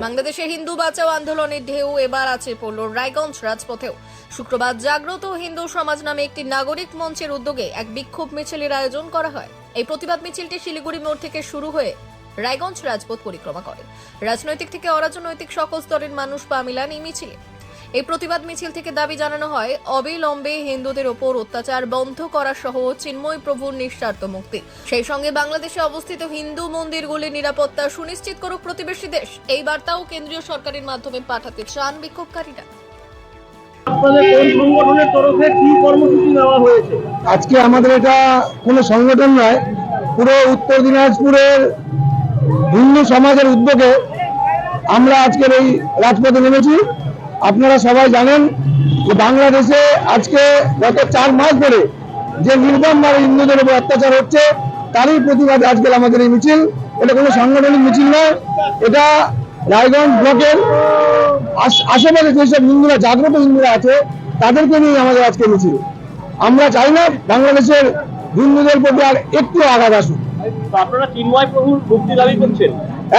বাংলাদেশে হিন্দু বাঁচাও আন্দোলনের ঢেউ এবার আছে পড়ল রায়গঞ্জ রাজপথেও। শুক্রবার জাগ্রত হিন্দু সমাজ নামে একটি নাগরিক মঞ্চের উদ্যোগে এক বিক্ষোভ মিছিলের আয়োজন করা হয়। এই প্রতিবাদ মিছিলটি শিলিগুড়ি মোড় থেকে শুরু হয়ে রায়গঞ্জ রাজপথ পরিক্রমা করে। রাজনৈতিক থেকে অরাজনৈতিক সকল স্তরের মানুষ পা মিলান এই মিছিলে। এই প্রতিবাদ মিছিল থেকে দাবি জানানো হয় অবিলম্বে হিন্দুদের ওপর অত্যাচার বন্ধ করা সহ চিন্ময় প্রভুর নিঃস্বার্থ মুক্তি। সেই সঙ্গে বাংলাদেশে অবস্থিত হিন্দু মন্দিরগুলির নিরাপত্তা সুনিশ্চিত করুক প্রতিবেশী দেশ। এই বার্তাও কেন্দ্রীয় সরকারের মাধ্যমে পাঠাতে চান বিক্ষোভকারীরা। আপনাদের কোন সংগঠনের তরফে কি কর্মসূচি নেওয়া হয়েছে? আজকে আমাদের এটা কোনো সংগঠন নয়, পুরো উত্তর দিনাজপুরের হিন্দু সমাজের উদ্যোগে আমরা আজকের এই রাজপথে নেমেছি। আপনারা সবাই জানেন যে বাংলাদেশে আজকে গত 4 মাস ধরে যে নির্মমভাবে হিন্দুদের উপর অত্যাচার হচ্ছে তারই প্রতিবাদে আজকে আমাদের এই মিছিল। এটা কোনো সাংগঠনিক মিছিল নয়, এটা রায়গঞ্জ ব্লকের আশেপাশে যেসব হিন্দুরা, জাগ্রত হিন্দুরা আছে তাদেরকে নিয়ে আমাদের আজকে মিছিল। আমরা চাই না বাংলাদেশের হিন্দুদের প্রতি আর একটু আঘাত আসুক। আপনারা চিন্ময় প্রভুর মুক্তি দাবি করছেন?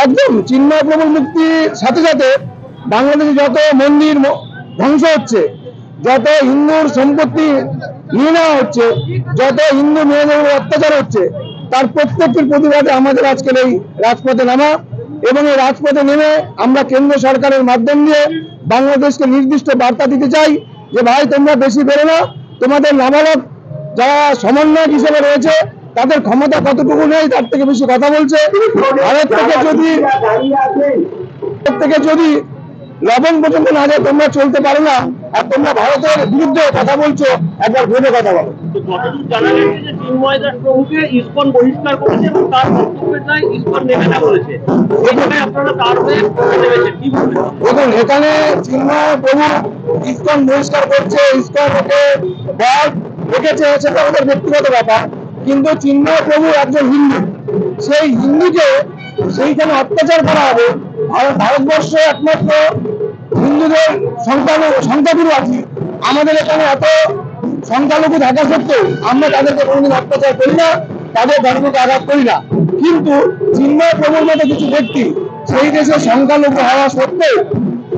একদম, চিন্ময় প্রভুর মুক্তির সাথে সাথে বাংলাদেশে যত মন্দির ধ্বংস হচ্ছে, যত হিন্দুর সম্পত্তি নিয়ে নেওয়া হচ্ছে, যত হিন্দু মেয়েদের অত্যাচার হচ্ছে, তার প্রত্যেকটির প্রতিবাদে আমাদের আজকের এই রাজপথে নামা। এবং এই রাজপথে নেমে আমরা কেন্দ্র সরকারের মাধ্যম দিয়ে বাংলাদেশকে নির্দিষ্ট বার্তা দিতে চাই যে ভাই, তোমরা বেশি বেরো না, তোমাদের নাবালক যারা সমন্বয়ক হিসেবে রয়েছে তাদের ক্ষমতা কতটুকু নেই, তার থেকে বেশি কথা বলছে। ভারত থেকে যদি লবণ পর্যন্ত না যায় তোমরা চলতে পারো না, আর তোমরা ভারতের বিরুদ্ধে কথা বলছো, একবার ভেবে কথা বলো। যতদূর জানা গেছে যে চিন্ময় দাস প্রভুকে ইসকন বহিষ্কার করেছে এবং তার বক্তব্যের দায় ইসকন নেবে না বলেছে। এখানে আপনারা তার হয়ে নেমেছেন, কি বলবেন? দেখুন, এখানে চিন্ময় প্রভু ইসকন বহিষ্কার করছে, ইসকন ওকে ভয় রেখেছে, সেটা ওদের ব্যক্তিগত ব্যাপার। কিন্তু চিন্ময় প্রভু একজন হিন্দু, সেই হিন্দুকে সেইখানে অত্যাচার করা হবে। ভারতবর্ষ একমাত্র হিন্দুদের সংখ্যাগুরু আছি, আমাদের এখানে এত সংখ্যালঘু থাকা সত্ত্বেও আমরা তাদেরকে কোনোদিন অত্যাচার করি না, তাদের ধর্মকে আঘাত করি না। কিন্তু চিন্ময় প্রভুর মতো কিছু ব্যক্তি সেই দেশে সংখ্যালঘু হওয়া সত্ত্বেও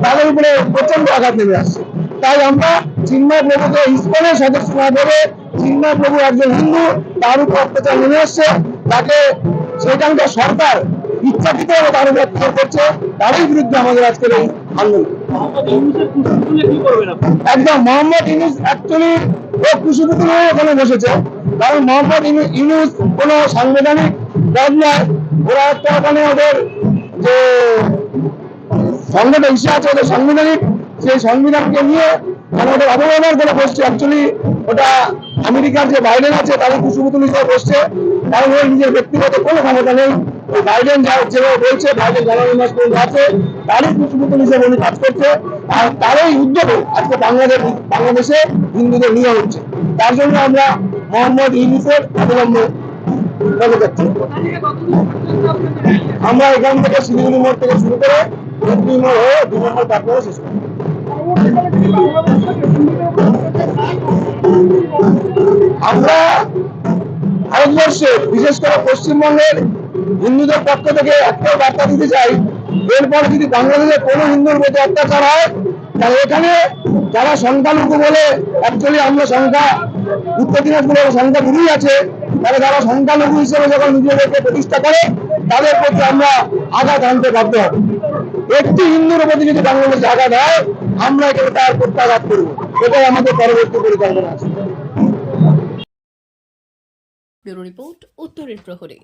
তাদের উপরে প্রচন্ড আঘাত নেমে আসছে। তাই আমরা চিন্ময় প্রভুকে ইসকনের সদস্য না ভেবে, চিন্ময় প্রভু একজন হিন্দু, তার উপর অত্যাচার নেমে আসছে, তাকে সেখানকার সরকার ইচ্ছাকৃত তার উপর অত্যাচার করছে, তারই বিরুদ্ধে আমাদের আজকের এই আন্দোলন। একদম, মোহাম্মদ ইউনূস অ্যাকচুয়ালি ও কুশপুতুল হয়ে ওখানে বসেছে, কারণ মোহাম্মদ ইউনূস কোন সাংবিধানিক পদ নয়। ওরা একটা ওখানে ওদের যে সংগঠন ইস্যু আছে, ওদের সাংবিধানিক, সেই সংবিধানকে নিয়ে ওদের অবমাননার করে বসছে। অ্যাকচুয়ালি ওটা আমেরিকার যে বাইডেন আছে তারই কুশপুতুল হিসেবে বসছে, কারণ ওর নিজের ব্যক্তিগত কোনো ক্ষমতা নেই। বাইডেন যেভাবে বলছে, বাইডেন গণনির্বাচন আছে, তারই কুশপুতুল হিসেবে উনি কাজ করছে। আর তারই উদ্যোগে আজকে বাংলাদেশে হিন্দুদের নিয়ে হচ্ছে। তার জন্য আমরা মোহাম্মদ ইউনূসের অবলম্বনে বলে যাচ্ছি। আমরা এখান থেকে শিলিগুড়ি মোড় থেকে শুরু করে মোড় হয়ে 2 নম্বর প্ল্যাটফর্মে শেষ করি। আমরা ভারতবর্ষে, বিশেষ করে পশ্চিমবঙ্গের হিন্দুদের পক্ষ থেকে একটাই বার্তা দিতে চাই, এরপর যদি বাংলাদেশে কোনো হিন্দুর প্রতি অত্যাচার হয়, তাহলে এখানে যারা সংখ্যালঘু বলে, অ্যাকচুয়ালি আমরা উত্তর দিনাজপুরের সংখ্যাগুরুই আছে, তারা যারা সংখ্যালঘু হিসেবে যখন নিজেদেরকে প্রতিষ্ঠা করে, তাদের প্রতি আমরা আঘাত আনতে বাধ্য হব। একটি হিন্দুর প্রতি যদি বাংলাদেশে আঘাত হয়, আমরা এখানে তার প্রত্যাঘাত করবো। এটাই আমাদের পরবর্তী পরিকল্পনা আছে। ব্যুরো রিপোর্ট, উত্তরের প্রহরী।